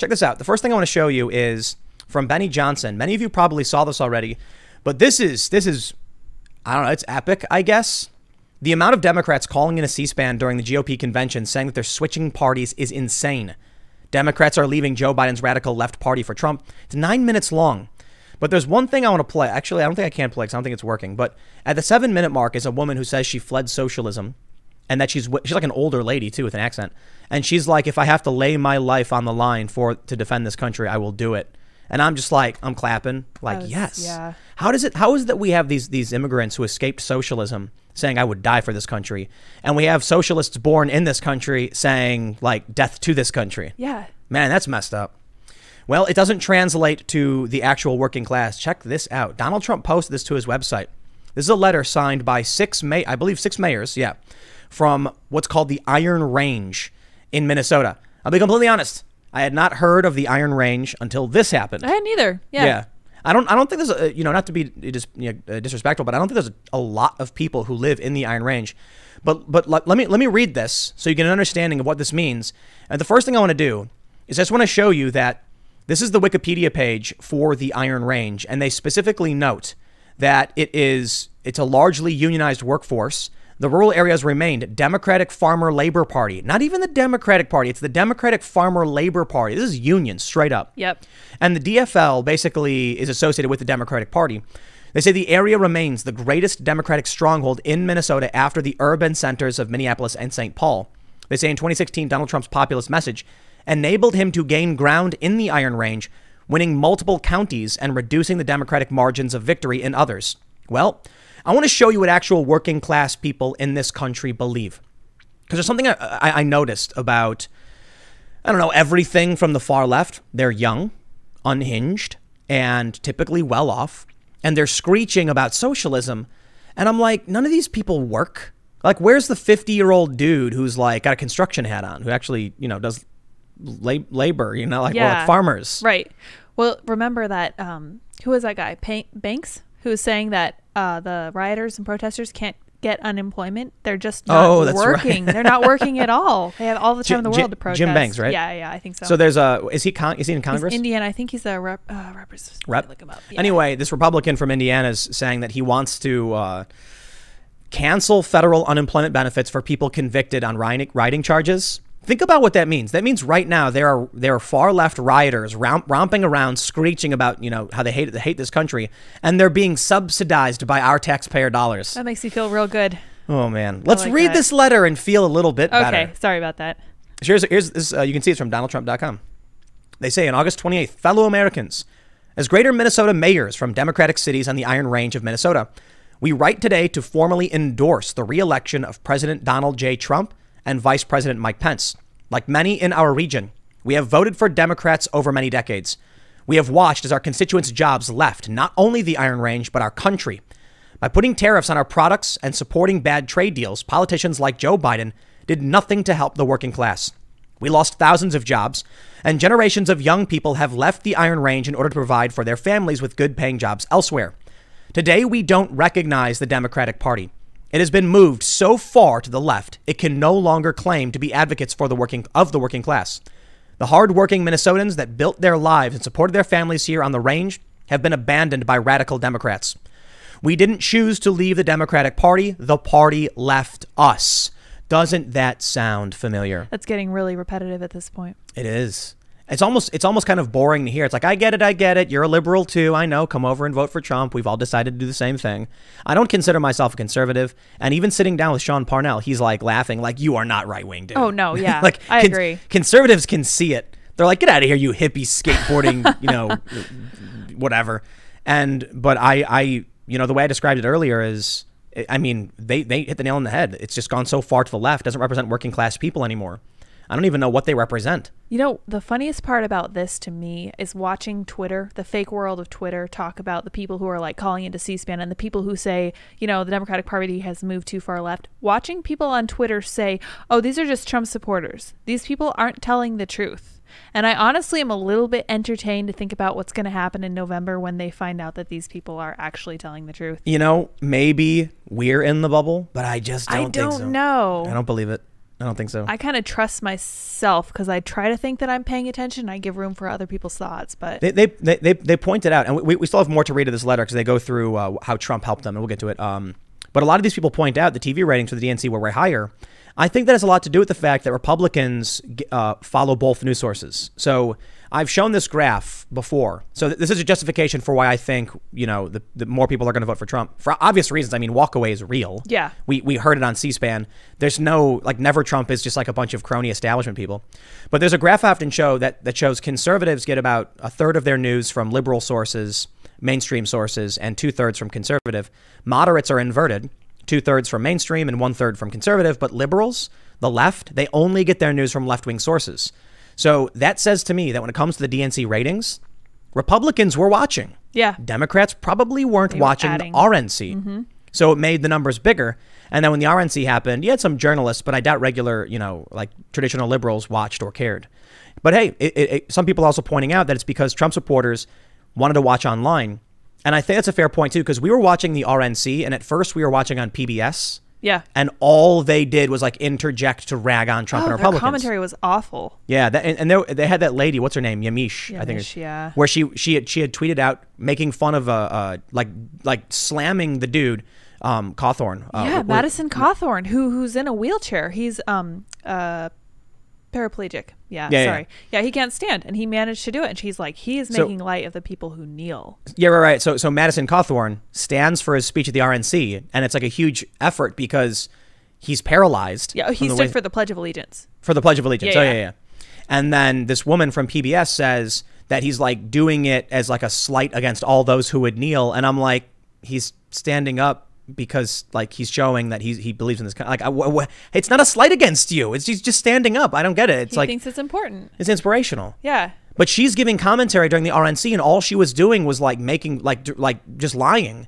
Check this out. The first thing I want to show you is from Benny Johnson. Many of you probably saw this already, but this is, I don't know, it's epic, I guess. The amount of Democrats calling in a C-SPAN during the GOP convention saying that they're switching parties is insane. Democrats are leaving Joe Biden's radical left party for Trump. It's 9 minutes long. But there's one thing I want to play. Actually, I don't think I can play because I don't think it's working. But at the 7-minute mark is a woman who says she fled socialism and that she's like an older lady, too, with an accent. And she's like, if I have to lay my life on the line to defend this country, I will do it. And I'm just like, I'm clapping. Like, yes. Yeah. How is it that we have these immigrants who escaped socialism saying I would die for this country? And we have socialists born in this country saying, like, death to this country. Yeah. Man, that's messed up. Well, it doesn't translate to the actual working class. Check this out. Donald Trump posted this to his website. This is a letter signed by six mayors, yeah, from what's called the Iron Range in Minnesota. I'll be completely honest. I had not heard of the Iron Range until this happened. I hadn't either. Yeah. I don't think there's not to be disrespectful, but I don't think there's a lot of people who live in the Iron Range. But let me read this so you get an understanding of what this means. And the first thing I want to do is I just want to show you that this is the Wikipedia page for the Iron Range, and they specifically note that it's a largely unionized workforce. The rural areas remained Democratic Farmer Labor Party. Not even the Democratic Party. It's the Democratic Farmer Labor Party. This is union, straight up. Yep. And the DFL basically is associated with the Democratic Party. They say the area remains the greatest Democratic stronghold in Minnesota after the urban centers of Minneapolis and St. Paul. They say in 2016, Donald Trump's populist message enabled him to gain ground in the Iron Range, winning multiple counties and reducing the Democratic margins of victory in others. Well, I want to show you what actual working class people in this country believe. Because there's something I noticed about, I don't know, everything from the far left. They're young, unhinged, and typically well off. And they're screeching about socialism. And I'm like, none of these people work. Like, where's the 50-year-old dude who's like got a construction hat on, who actually, does labor, like farmers. Right. Well, remember that, who was that guy? Banks, who was saying that the rioters and protesters can't get unemployment. They're just not working. Right. They're not working at all. They have all the time in the world to protest. Jim Banks, right? Yeah, I think so. So there's is he in Congress? He's Indiana. I think he's a representative. Rep. Look him up. Yeah. Anyway, this Republican from Indiana is saying that he wants to cancel federal unemployment benefits for people convicted on rioting charges. Think about what that means. That means right now there are far left rioters romping around screeching about, how they hate this country, and they're being subsidized by our taxpayer dollars. That makes me feel real good. Oh man. Let's read this letter and feel a little bit better. Okay, sorry about that. Here's this, you can see it's from donaldtrump.com. They say on August 28th, fellow Americans, as greater Minnesota mayors from Democratic cities on the Iron Range of Minnesota, we write today to formally endorse the re-election of President Donald J. Trump and Vice President Mike Pence. Like many in our region, we have voted for Democrats over many decades. We have watched as our constituents' jobs left not only the Iron Range, but our country. By putting tariffs on our products and supporting bad trade deals, politicians like Joe Biden did nothing to help the working class. We lost thousands of jobs, and generations of young people have left the Iron Range in order to provide for their families with good-paying jobs elsewhere. Today, we don't recognize the Democratic Party. It has been moved so far to the left, it can no longer claim to be advocates for the working class. The hardworking Minnesotans that built their lives and supported their families here on the range have been abandoned by radical Democrats. We didn't choose to leave the Democratic Party. The party left us. Doesn't that sound familiar? That's getting really repetitive at this point. It is. It's almost kind of boring to hear. It's like, I get it. You're a liberal too. I know. Come over and vote for Trump. We've all decided to do the same thing. I don't consider myself a conservative. And even sitting down with Sean Parnell, he's like laughing, like, you are not right wing, dude. Oh, no. Yeah. Like, I agree. Conservatives can see it. They're like, get out of here, you hippie skateboarding, whatever. But I the way I described it earlier is, I mean, they hit the nail on the head. It's just gone so far to the left. It doesn't represent working class people anymore. I don't even know what they represent. The funniest part about this to me is watching Twitter, the fake world of Twitter, talk about the people who are like calling into C-SPAN and the people who say, the Democratic Party has moved too far left. Watching people on Twitter say, oh, these are just Trump supporters. These people aren't telling the truth. And I honestly am a little bit entertained to think about what's going to happen in November when they find out that these people are actually telling the truth. Maybe we're in the bubble, but I just don't think so. I don't know. I don't believe it. I don't think so. I kind of trust myself because I try to think that I'm paying attention. I give room for other people's thoughts, but they pointed out, and we still have more to read of this letter because they go through how Trump helped them, and we'll get to it. But a lot of these people point out the TV ratings for the DNC were way higher. I think that has a lot to do with the fact that Republicans follow both news sources. So I've shown this graph before. So this is a justification for why I think, the more people are going to vote for Trump. For obvious reasons. I mean, walkaway is real. Yeah. We heard it on C-SPAN. There's no, never Trump is just like a bunch of crony establishment people. But there's a graph I often show that shows conservatives get about a third of their news from liberal sources, mainstream sources, and 2/3 from conservative. Moderates are inverted. 2/3 from mainstream and 1/3 from conservative, but liberals, the left, they only get their news from left-wing sources. So that says to me that when it comes to the DNC ratings, Republicans were watching. Yeah. Democrats probably weren't watching RNC. Mm-hmm. So it made the numbers bigger. And then when the RNC happened, you had some journalists, but I doubt regular, traditional liberals watched or cared. But hey, some people also pointing out that it's because Trump supporters wanted to watch online. And I think that's a fair point, too, because we were watching the RNC, and at first we were watching on PBS. Yeah. And all they did was interject to rag on Trump and Republicans. Their commentary was awful. Yeah. They had that lady, what's her name? Yamiche, I think. Yeah. Where she had tweeted out making fun of, slamming the dude, Cawthorn. Madison Cawthorn, who's in a wheelchair. He's paraplegic. Yeah. He can't stand, and he managed to do it. And she's like, he is making light of the people who kneel. Yeah, right. So Madison Cawthorn stands for his speech at the RNC, and it's a huge effort because he's paralyzed. Yeah, he stood for the Pledge of Allegiance. For the Pledge of Allegiance. Yeah. And then this woman from PBS says that he's doing it as a slight against all those who would kneel, and I'm like, he's standing up because he's showing that he believes in this it's not a slight against you. He's just standing up. I don't get it. He thinks it's important. It's inspirational. Yeah. But she's giving commentary during the RNC, and all she was doing was making just lying.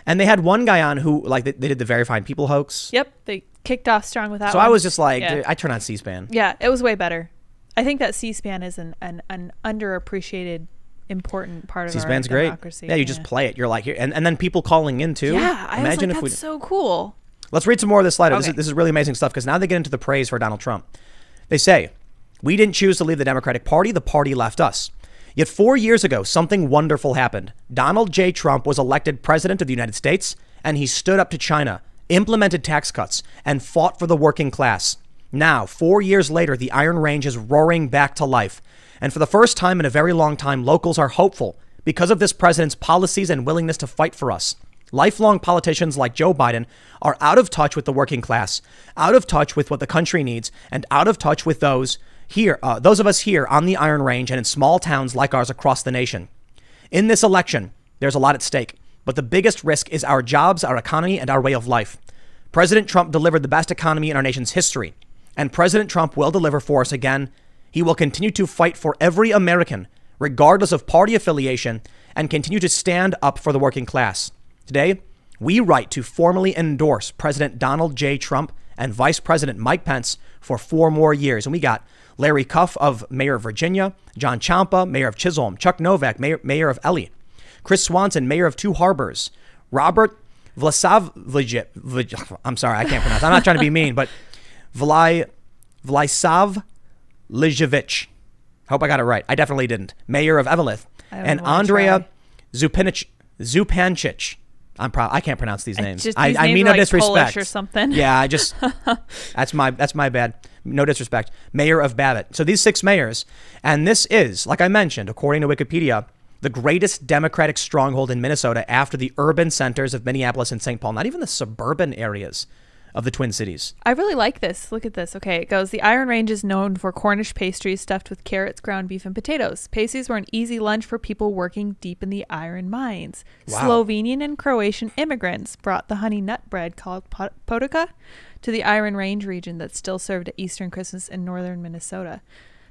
And they had one guy on who they did the Very Fine People hoax. Yep, they kicked off strong with that. So one. I was just dude, I turn on C-SPAN. Yeah, it was way better. I think that C-SPAN is an underappreciated important part of C-SPAN's our democracy. Great. Yeah, you just play it. You're here, and then people calling in too. Yeah, imagine if that's so cool. Let's read some more of this letter. Okay. This is really amazing stuff because now they get into the praise for Donald Trump. They say, "We didn't choose to leave the Democratic Party. The party left us. Yet 4 years ago, something wonderful happened. Donald J. Trump was elected president of the United States, and he stood up to China, implemented tax cuts, and fought for the working class. Now, 4 years later, the Iron Range is roaring back to life. And for the first time in a very long time, locals are hopeful because of this president's policies and willingness to fight for us. Lifelong politicians like Joe Biden are out of touch with the working class, out of touch with what the country needs, and out of touch with those of us here on the Iron Range and in small towns like ours across the nation. In this election, there's a lot at stake, but the biggest risk is our jobs, our economy, and our way of life. President Trump delivered the best economy in our nation's history, and President Trump will deliver for us again. He will continue to fight for every American, regardless of party affiliation, and continue to stand up for the working class. Today, we write to formally endorse President Donald J. Trump and Vice President Mike Pence for 4 more years. And we got Larry Cuff of Mayor of Virginia, John Ciampa, Mayor of Chisholm, Chuck Novak, Mayor of Elie, Chris Swanson, Mayor of Two Harbors, Robert Vlasavljevic, I'm sorry, I can't pronounce. I'm not trying to be mean, but Vlasavljevic. Hope I got it right. I definitely didn't. Mayor of Eveleth, and Andrea Zupancic. I can't pronounce these names. I mean no disrespect. Polish or something. Yeah, that's my bad. No disrespect. Mayor of Babbitt. So these 6 mayors, and this is, like I mentioned, according to Wikipedia, the greatest Democratic stronghold in Minnesota after the urban centers of Minneapolis and St. Paul, not even the suburban areas of the Twin Cities. I really like this. Look at this. Okay, it goes, the Iron Range is known for Cornish pastries stuffed with carrots, ground beef, and potatoes. Pastries were an easy lunch for people working deep in the iron mines. Wow. Slovenian and Croatian immigrants brought the honey nut bread called potica to the Iron Range region that's still served at Eastern Christmas in northern Minnesota.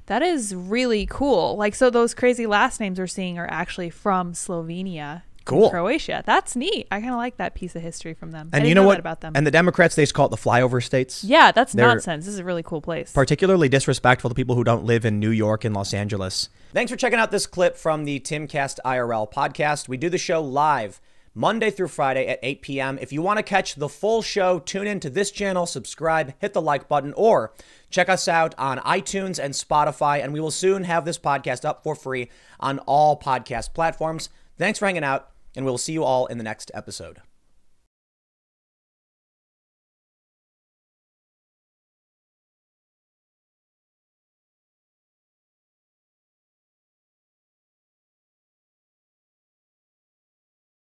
That is really cool. So those crazy last names we're seeing are actually from Slovenia. Cool. Croatia. That's neat. I kind of like that piece of history from them. And I you know know what? that about them. And the Democrats, they call it the flyover states. Yeah, they're nonsense. This is a really cool place. Particularly disrespectful to people who don't live in New York and Los Angeles. Thanks for checking out this clip from the Timcast IRL podcast. We do the show live Monday through Friday at 8 p.m. If you want to catch the full show, tune in to this channel, subscribe, hit the like button, or check us out on iTunes and Spotify, and we will soon have this podcast up for free on all podcast platforms. Thanks for hanging out, and we'll see you all in the next episode.